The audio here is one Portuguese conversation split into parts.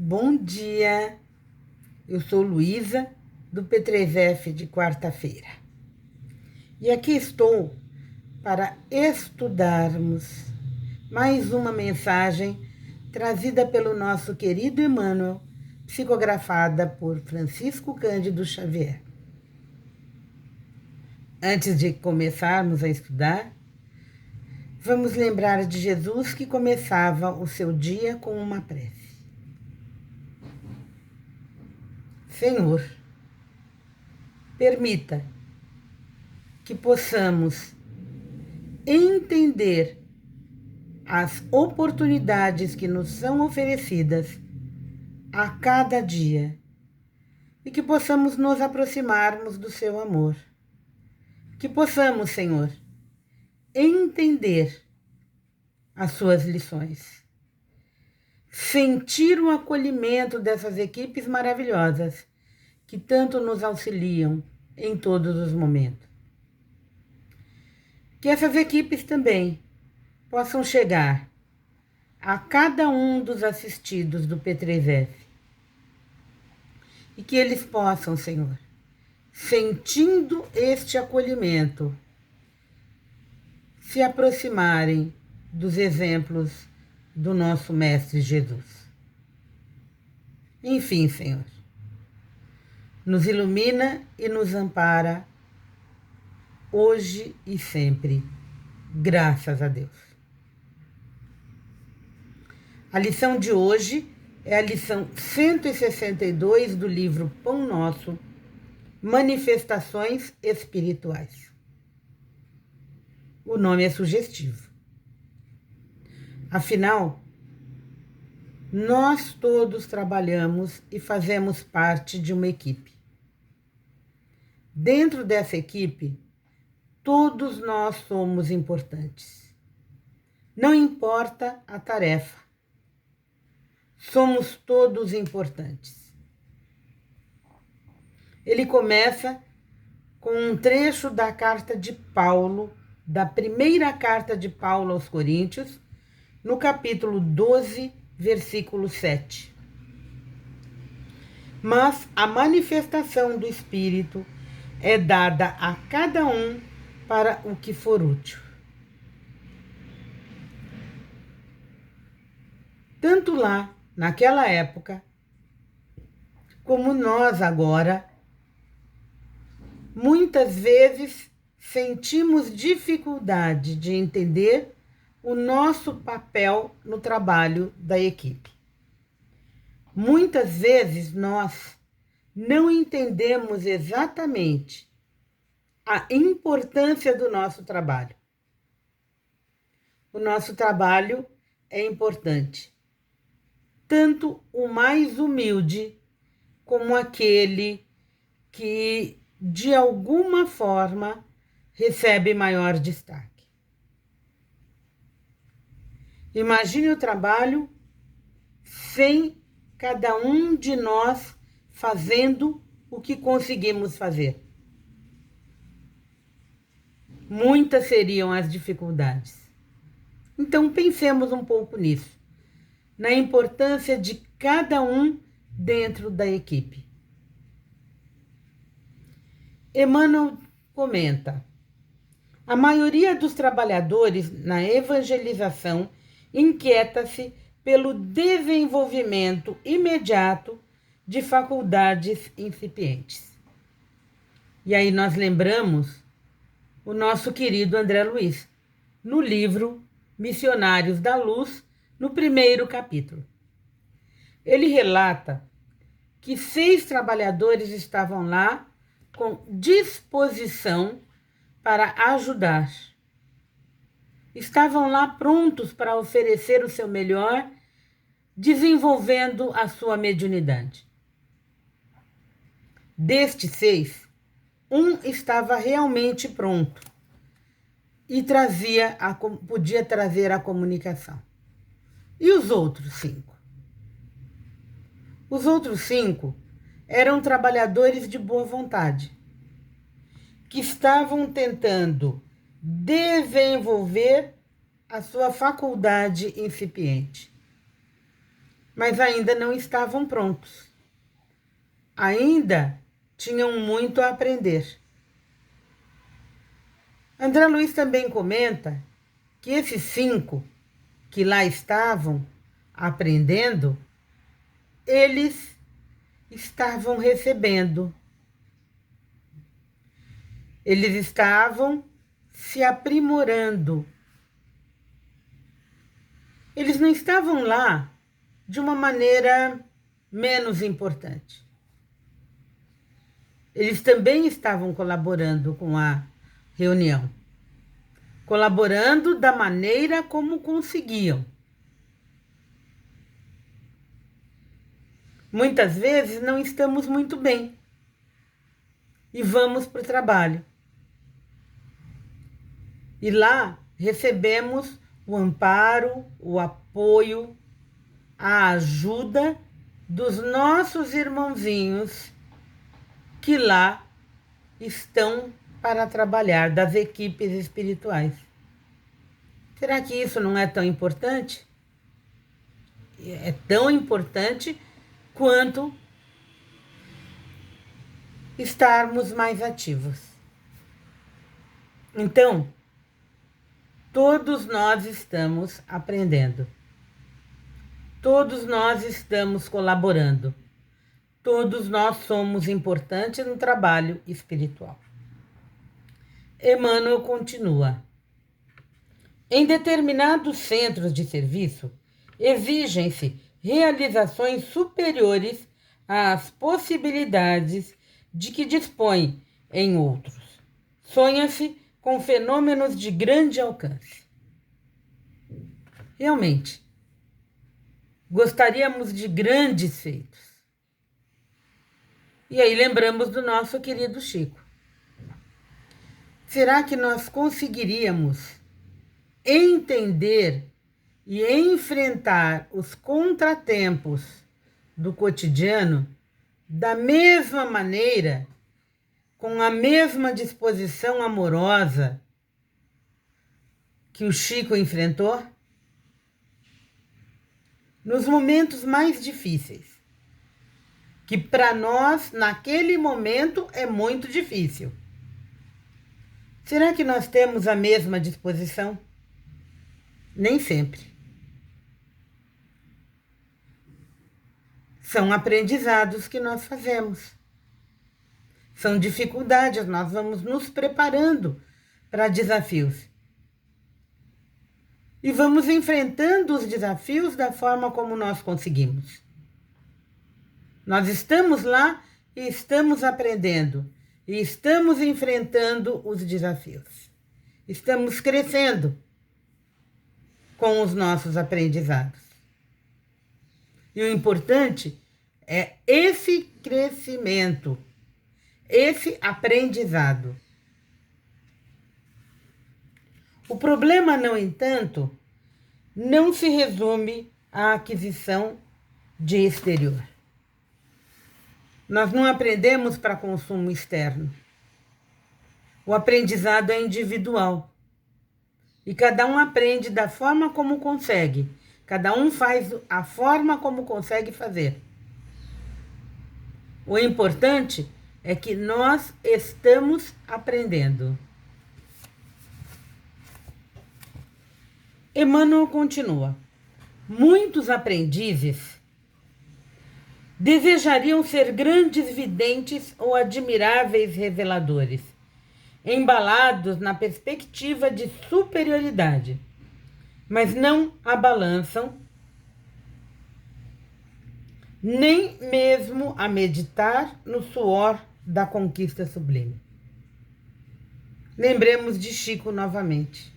Bom dia, eu sou Luísa, do P3F de quarta-feira. E aqui estou para estudarmos mais uma mensagem trazida pelo nosso querido Emmanuel, psicografada por Francisco Cândido Xavier. Antes de começarmos a estudar, vamos lembrar de Jesus que começava o seu dia com uma prece. Senhor, permita que possamos entender as oportunidades que nos são oferecidas a cada dia e que possamos nos aproximarmos do seu amor. Que possamos, Senhor, entender as suas lições, sentir o acolhimento dessas equipes maravilhosas que tanto nos auxiliam em todos os momentos. Que essas equipes também possam chegar a cada um dos assistidos do P3F e que eles possam, Senhor, sentindo este acolhimento, se aproximarem dos exemplos do nosso Mestre Jesus. Enfim, Senhor, nos ilumina e nos ampara hoje e sempre, graças a Deus. A lição de hoje é a lição 162 do livro Pão Nosso, Manifestações Espirituais. O nome é sugestivo. Afinal, nós todos trabalhamos e fazemos parte de uma equipe. Dentro dessa equipe, todos nós somos importantes. Não importa a tarefa, somos todos importantes. Ele começa com um trecho da carta de Paulo, da primeira carta de Paulo aos Coríntios, no capítulo 12, versículo 7. Mas a manifestação do Espírito é dada a cada um para o que for útil. Tanto lá, naquela época, como nós agora, muitas vezes sentimos dificuldade de entender o nosso papel no trabalho da equipe. Muitas vezes nós não entendemos exatamente a importância do nosso trabalho. O nosso trabalho é importante, tanto o mais humilde como aquele que, de alguma forma, recebe maior destaque. Imagine o trabalho sem cada um de nós fazendo o que conseguimos fazer. Muitas seriam as dificuldades. Então pensemos um pouco nisso, na importância de cada um dentro da equipe. Emmanuel comenta: a maioria dos trabalhadores na evangelização inquieta-se pelo desenvolvimento imediato de faculdades incipientes. E aí nós lembramos o nosso querido André Luiz, no livro Missionários da Luz, no primeiro capítulo. Ele relata que 6 trabalhadores estavam lá com disposição para ajudar. Estavam lá prontos para oferecer o seu melhor, desenvolvendo a sua mediunidade. Destes 6, um estava realmente pronto e podia trazer a comunicação. E os outros 5? Os outros 5 eram trabalhadores de boa vontade, que estavam tentando desenvolver a sua faculdade incipiente. mas ainda não estavam prontos. Ainda tinham muito a aprender. André Luiz também comenta que esses 5 que lá estavam aprendendo, eles estavam recebendo. Eles estavam se aprimorando. Eles não estavam lá de uma maneira menos importante. Eles também estavam colaborando com a reunião, colaborando da maneira como conseguiam. Muitas vezes não estamos muito bem e vamos para o trabalho. E lá recebemos o amparo, o apoio, a ajuda dos nossos irmãozinhos que lá estão para trabalhar, das equipes espirituais. Será que isso não é tão importante? É tão importante quanto estarmos mais ativos. Então, todos nós estamos aprendendo. Todos nós estamos colaborando. Todos nós somos importantes no trabalho espiritual. Emmanuel continua. Em determinados centros de serviço, exigem-se realizações superiores às possibilidades de que dispõe em outros. Sonha-se com fenômenos de grande alcance. Realmente, gostaríamos de grandes feitos. E aí lembramos do nosso querido Chico. Será que nós conseguiríamos entender e enfrentar os contratempos do cotidiano da mesma maneira, com a mesma disposição amorosa que o Chico enfrentou? Nos momentos mais difíceis, que para nós, naquele momento, é muito difícil. Será que nós temos a mesma disposição? Nem sempre. São aprendizados que nós fazemos. São dificuldades, nós vamos nos preparando para desafios. E vamos enfrentando os desafios da forma como nós conseguimos. Nós estamos lá e estamos aprendendo. E estamos enfrentando os desafios. Estamos crescendo com os nossos aprendizados. E o importante é esse crescimento, esse aprendizado. O problema, no entanto, não se resume à aquisição de exterior. Nós não aprendemos para consumo externo. O aprendizado é individual. E cada um aprende da forma como consegue. Cada um faz a forma como consegue fazer. O importante é que nós estamos aprendendo. Emmanuel continua. Muitos aprendizes desejariam ser grandes videntes ou admiráveis reveladores, embalados na perspectiva de superioridade, mas não a balançam, nem mesmo a meditar no suor da conquista sublime. Lembremos de Chico novamente.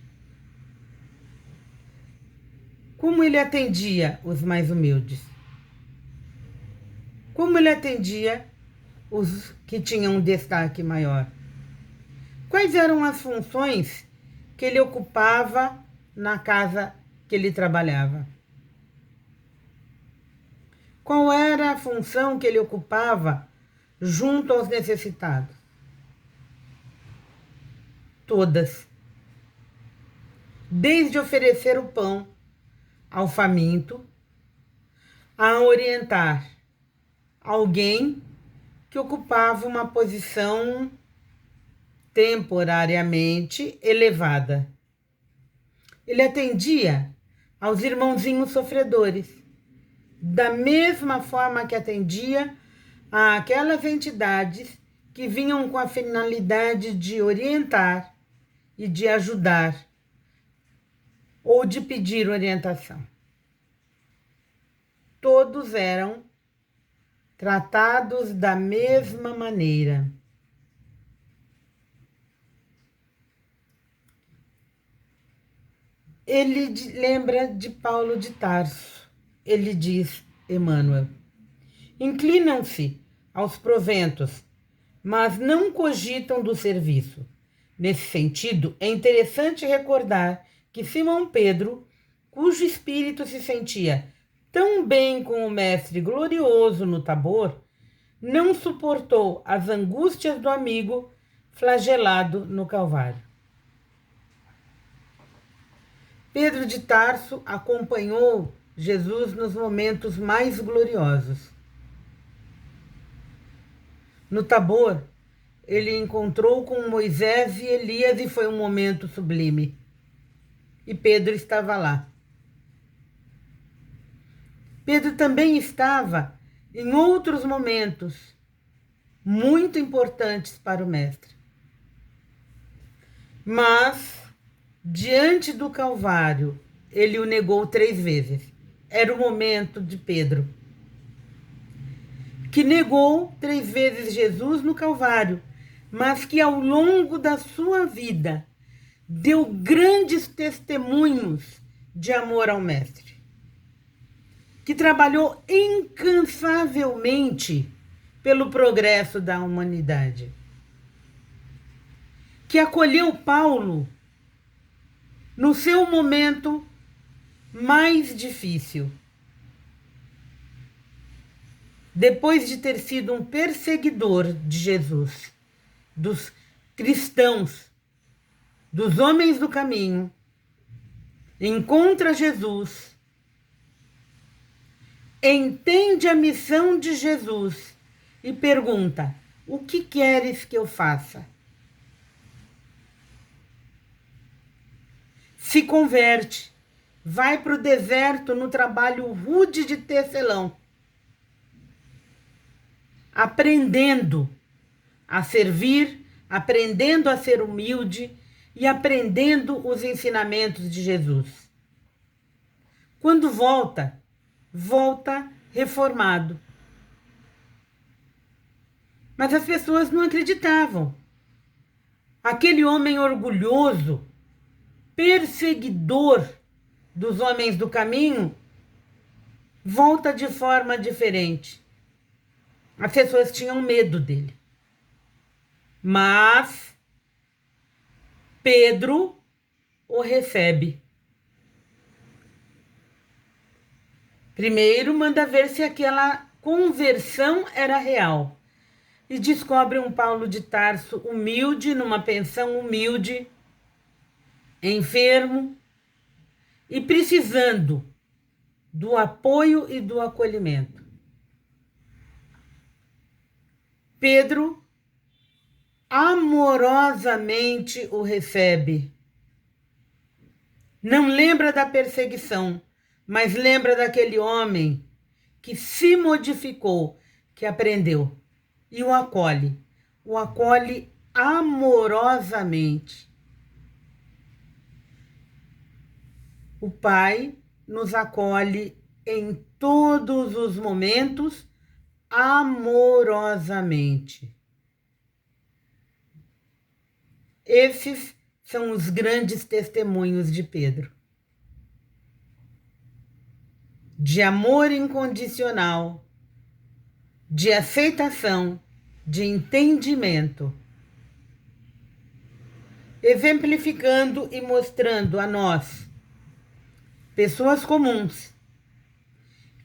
Como ele atendia os mais humildes? Como ele atendia os que tinham um destaque maior? Quais eram as funções que ele ocupava na casa que ele trabalhava? Qual era a função que ele ocupava junto aos necessitados? Todas. Desde oferecer o pão ao faminto, a orientar alguém que ocupava uma posição temporariamente elevada. Ele atendia aos irmãozinhos sofredores, da mesma forma que atendia àquelas entidades que vinham com a finalidade de orientar e de ajudar ou de pedir orientação. Todos eram tratados da mesma maneira. Ele lembra de Paulo de Tarso. Ele diz, Emmanuel, inclinam-se aos proventos, mas não cogitam do serviço. Nesse sentido, é interessante recordar que Simão Pedro, cujo espírito se sentia tão bem com o Mestre glorioso no Tabor, não suportou as angústias do amigo flagelado no Calvário. Pedro de Tarso acompanhou Jesus nos momentos mais gloriosos. No Tabor, ele encontrou com Moisés e Elias e foi um momento sublime. E Pedro estava lá. Pedro também estava em outros momentos muito importantes para o Mestre. Mas, diante do Calvário, ele o negou 3 vezes. Era o momento de Pedro, que negou 3 vezes Jesus no Calvário, mas que ao longo da sua vida deu grandes testemunhos de amor ao Mestre, que trabalhou incansavelmente pelo progresso da humanidade, que acolheu Paulo no seu momento mais difícil, depois de ter sido um perseguidor de Jesus, dos cristãos, dos homens do caminho, encontra Jesus, entende a missão de Jesus e pergunta: o que queres que eu faça? Se converte, vai para o deserto no trabalho rude de tecelão, aprendendo a servir, aprendendo a ser humilde e aprendendo os ensinamentos de Jesus. Quando volta reformado. Mas as pessoas não acreditavam. Aquele homem orgulhoso, perseguidor dos homens do caminho, volta de forma diferente. As pessoas tinham medo dele. Mas Pedro o recebe. Primeiro manda ver se aquela conversão era real. E descobre um Paulo de Tarso humilde, numa pensão humilde, enfermo e precisando do apoio e do acolhimento. Pedro amorosamente o recebe. Não lembra da perseguição, mas lembra daquele homem que se modificou, que aprendeu, e o acolhe amorosamente. O Pai nos acolhe em todos os momentos amorosamente. Esses são os grandes testemunhos de Pedro. De amor incondicional, de aceitação, de entendimento, exemplificando e mostrando a nós, pessoas comuns,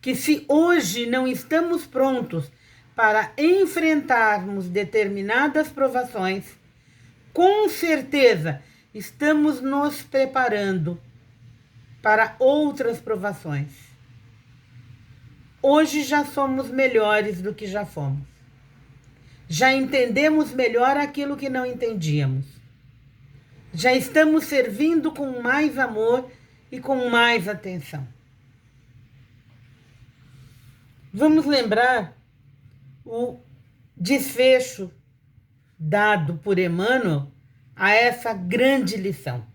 que se hoje não estamos prontos para enfrentarmos determinadas provações, com certeza estamos nos preparando para outras provações. Hoje já somos melhores do que já fomos. Já entendemos melhor aquilo que não entendíamos. Já estamos servindo com mais amor e com mais atenção. Vamos lembrar o desfecho dado por Emmanuel a essa grande lição.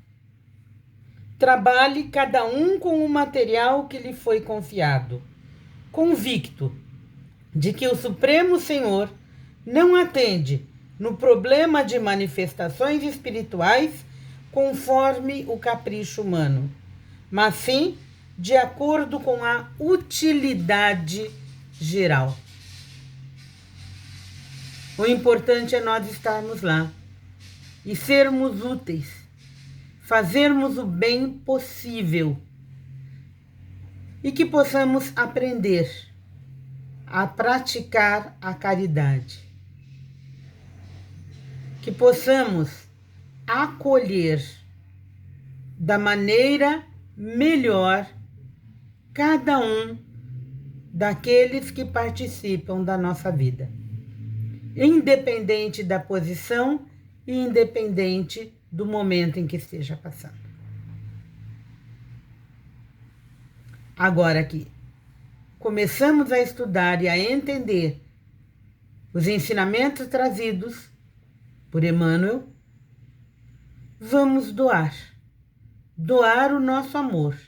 Trabalhe cada um com o material que lhe foi confiado, convicto de que o Supremo Senhor não atende no problema de manifestações espirituais conforme o capricho humano, mas sim de acordo com a utilidade geral. O importante é nós estarmos lá e sermos úteis, fazermos o bem possível e que possamos aprender a praticar a caridade, que possamos acolher da maneira melhor cada um daqueles que participam da nossa vida, independente da posição e independente do momento em que esteja passando. Agora que começamos a estudar e a entender os ensinamentos trazidos por Emmanuel, vamos doar o nosso amor,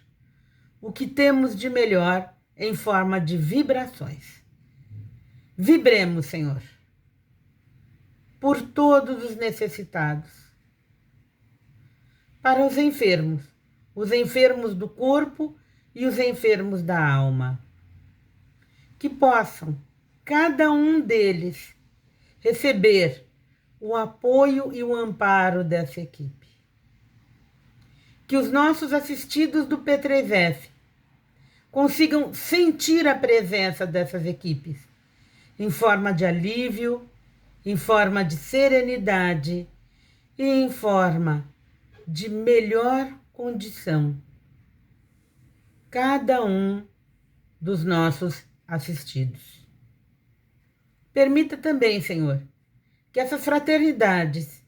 o que temos de melhor em forma de vibrações. Vibremos, Senhor, por todos os necessitados, para os enfermos do corpo e os enfermos da alma, que possam, cada um deles, receber o apoio e o amparo dessa equipe. Que os nossos assistidos do P3F consigam sentir a presença dessas equipes em forma de alívio, em forma de serenidade e em forma de melhor condição. Cada um dos nossos assistidos. Permita também, Senhor, que essas fraternidades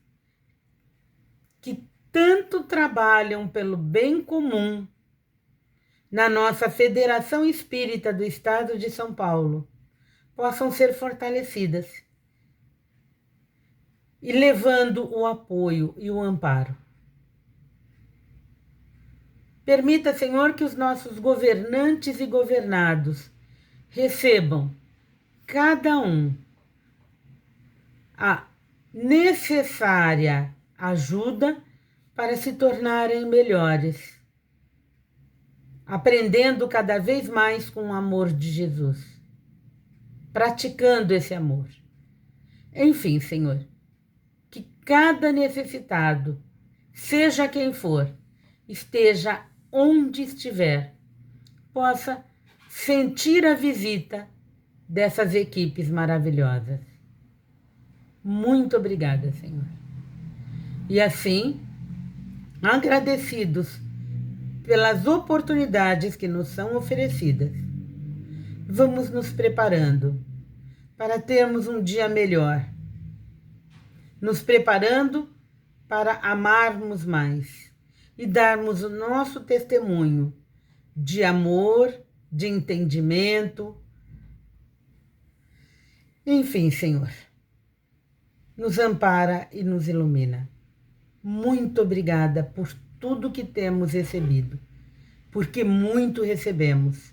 que tanto trabalham pelo bem comum na nossa Federação Espírita do Estado de São Paulo possam ser fortalecidas e levando o apoio e o amparo. Permita, Senhor, que os nossos governantes e governados recebam, cada um, a necessária ajuda para se tornarem melhores, aprendendo cada vez mais com o amor de Jesus, praticando esse amor. Enfim, Senhor, que cada necessitado, seja quem for, esteja onde estiver, possa sentir a visita dessas equipes maravilhosas. Muito obrigada, Senhor. E assim, agradecidos pelas oportunidades que nos são oferecidas, vamos nos preparando para termos um dia melhor, nos preparando para amarmos mais e darmos o nosso testemunho de amor, de entendimento. Enfim, Senhor, nos ampara e nos ilumina. Muito obrigada por tudo que temos recebido, porque muito recebemos.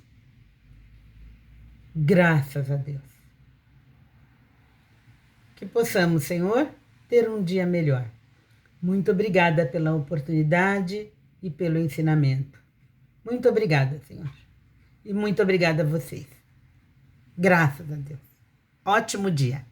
Graças a Deus. Que possamos, Senhor, ter um dia melhor. Muito obrigada pela oportunidade e pelo ensinamento. Muito obrigada, Senhor. E muito obrigada a vocês. Graças a Deus. Ótimo dia.